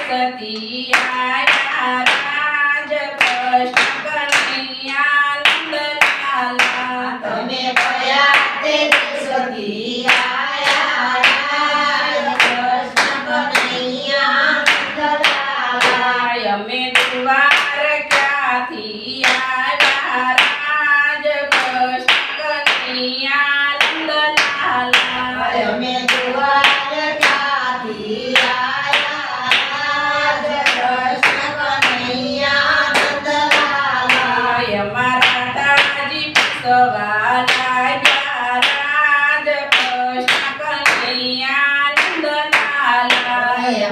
सती आया राज कृष्ण कन्हैया नंदलाला તમે કયા તે સતી આયા રાજ કૃષ્ણ કનૈયા નંદલાલા અમે દ્વાર ક્યાંથી આવ્યા રાજ કૃષ્ણ કન્હૈયા નંદલાલા અમે દ્વારકાથી આયા રાજ કૃષ્ણ કનૈયા નંદલાલા અમારા દાદાજી પૂછવા લાગ્યા રાજ કૃષ્ણ કન્હૈયા નંદલાલા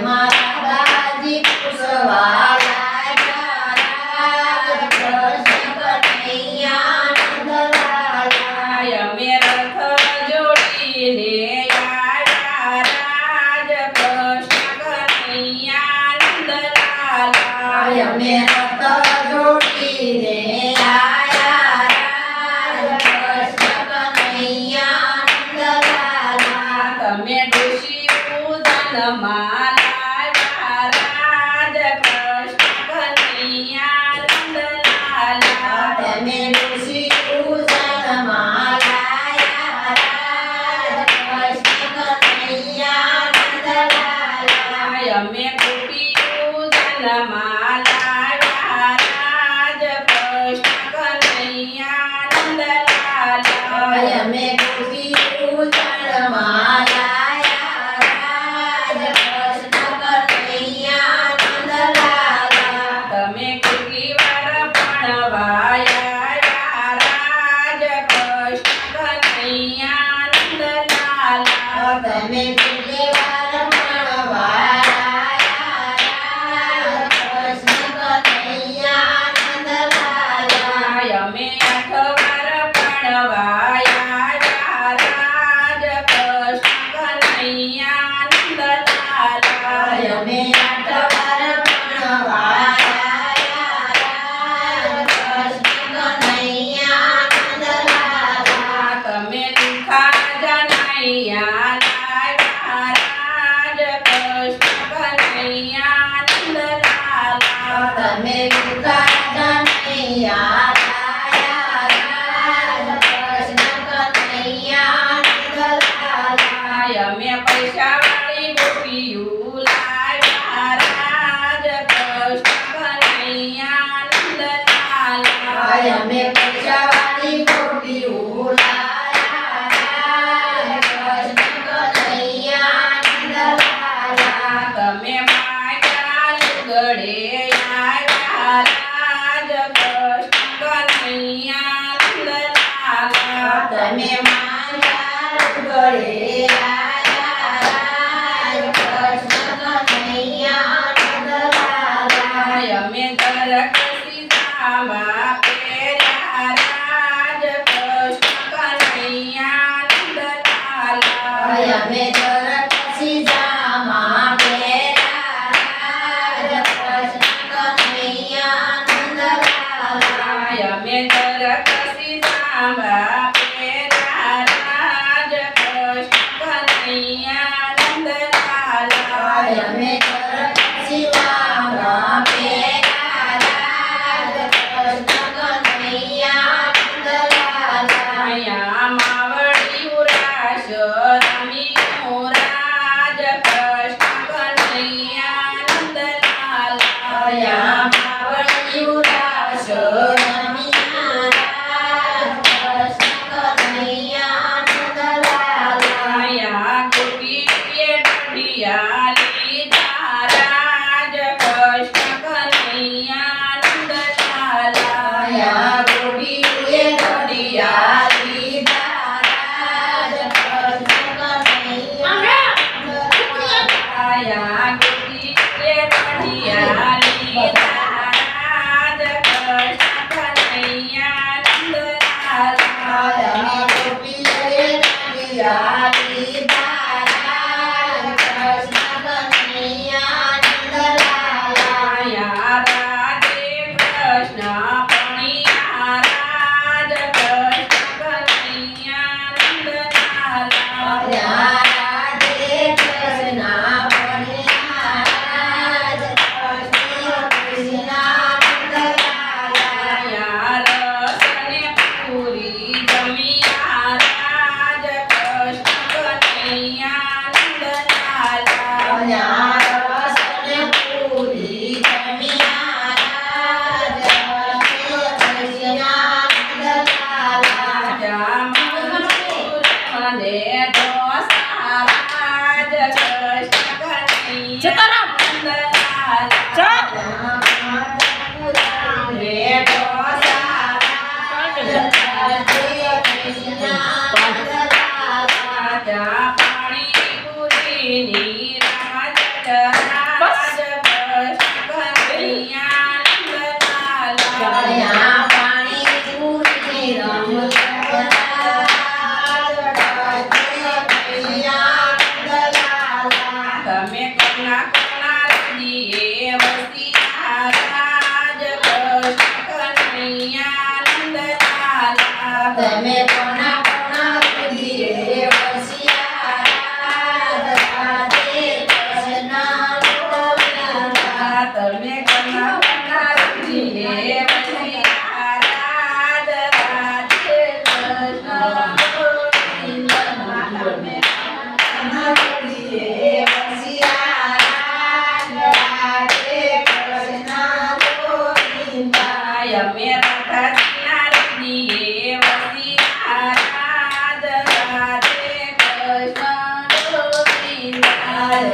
મારા દાદી પૂછવા લાગ્યા રાજ કૃષ્ણ કનૈયા નંદલાલા અમે રથ જોડીને આવ્યા રાજ કૃષ્ણ કન્હૈયા નંદલાલા અમે રથ જોડીને આયા રાજ કૃષ્ણ કનૈયા નંદલાલા તમે ડોશી પૂજનમાં લાવ્યા રાજ કૃષ્ણ કન્હૈયા નંદલાલા તમે ઋષિ પૂજનમાં લાયા રાજ કૃષ્ણ કનૈયા નંદલાલા અમે ગોપી પૂજનમાં લાવ્યા રાજ કૃષ્ણ કન્હૈયા નંદલાલા અમે ગોપી પૂજનમાં લાયા રાજ કૃષ્ણ કનૈયા નંદલાલા તમે કેટલી વાર ભણવાયા રાજ કૃષ્ણ કન્હૈયા નંદલાલા તમે કેટલી વાર ભણવાયા રાજ કૃષ્ણ કનૈયા નંદલાલા અમે 8 વાર ભણવાયા રાજ કૃષ્ણ કન્હૈયા નંદલાલા અમે 8 વાર ભણવાયા રાજ કૃષ્ણ કનૈયા નંદલાલા તમે લુખા જનાયા લાવ્યા રાજ કૃષ્ણ કન્હૈયા નંદલાલા તમે લુકા કનૈયા લાયા રાજ કૃષ્ણ કનૈયા નંદલાલા અમે પૈસાવાળી ગોપીયું લાવ્યા રાજ કૃષ્ણ કન્હૈયા નંદલાલા અમે પૈસાવાળી ગોપીઓ લાયા રાજ કૃષ્ણ કનૈયા નંદલાલા તમે માગ્યા લુગડે આવ્યા રાજ કૃષ્ણ કન્હૈયા નંદલાલા તમે માંગ્યા ગળે આયા રાજ કૃષ્ણ કનૈયા નંદલાલા અમે તરક સીતામાં પહેર્યા રાજ કૃષ્ણ કન્હૈયા નંદલાલા અમે તરત સીધામાં પહેર્યા રાજ કૃષ્ણ કનૈયા નંદલાલા અમે તરક સીતામાં પહેર્યા રાજ કૃષ્ણ કન્હૈયા નંદલાલા અમે તરત સીધામાં પહેર્યા રાજ કૃષ્ણ કનૈયા નંદલાલા માવડિયું રાસ રમ્યું રાજ કૃષ્ણ કન્હૈયા નંદલાલા માવડિયું રાસ રમ્યા રાજ કૃષ્ણ કનૈયા નંદલાલા ગોપીએ ઢડિયા લીધા રાજ કૃષ્ણ કન્હૈયા નંદલાલા ગોપીએ ઘડિયા લીધા રાજ કૃષ્ણ કનૈયા નંદલાલા ગોપીએ ઢડિયા લીધા રાજ કૃષ્ણ કન્હૈયા નંદલાલા ગોપીએ ઘડિયા લીધા રાજ કૃષ્ણ કનૈયા નંદલાલા રાધે કૃષ્ણ પણિયા રાજ કૃષ્ણ કન્હૈયા નંદલાલા રાધે કૃષ્ણ પણિયા રાજ અને ઢોસા રાજ કૃષ્ણ સીતારામ. કનૈયા ચાલ. ને ઢોસા રાજા પાણીપુરીની રાજ રાજ કૃષ્ણ કનૈયા કન્યા પાણી પૂરી તમે કના કના રજીએ વસિયા રાજ કૃષ્ણ કનૈયા નંદલાલા તમે કોના કોના સુધી વસિયા રાધે કૃષ્ણ ગોવિંદા તમે કના કના રજીએ વસિયા રાજ રાધે કૃષ્ણ ગોવિંદા તમે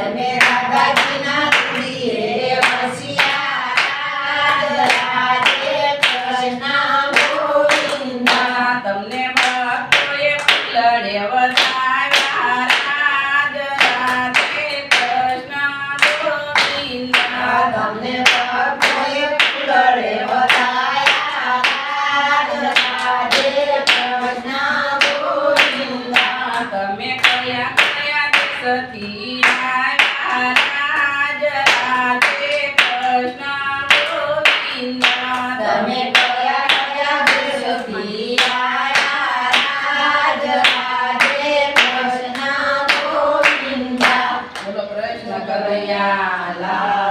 અમે રાધાજીના રજીએ વસિયા રાજ રાધે કૃષ્ણ ગોવિંદા તમને ભક્તોએ ફૂલડે વધાવ્યા રાજ રાધે કૃષ્ણ ગોવિંદા તમને ભક્તોએ ફૂલડે વધાયા રાધે કૃષ્ણ ગોવિંદા તમે કયા કયા દેશથી આવ્યા રાજ રાધે કૃષ્ણ ગોવિંદા તમે કયા કયા દેશથી આયા રાધે કૃષ્ણ ગોવિંદા બોલો કૃષ્ણ કનૈયા લાલ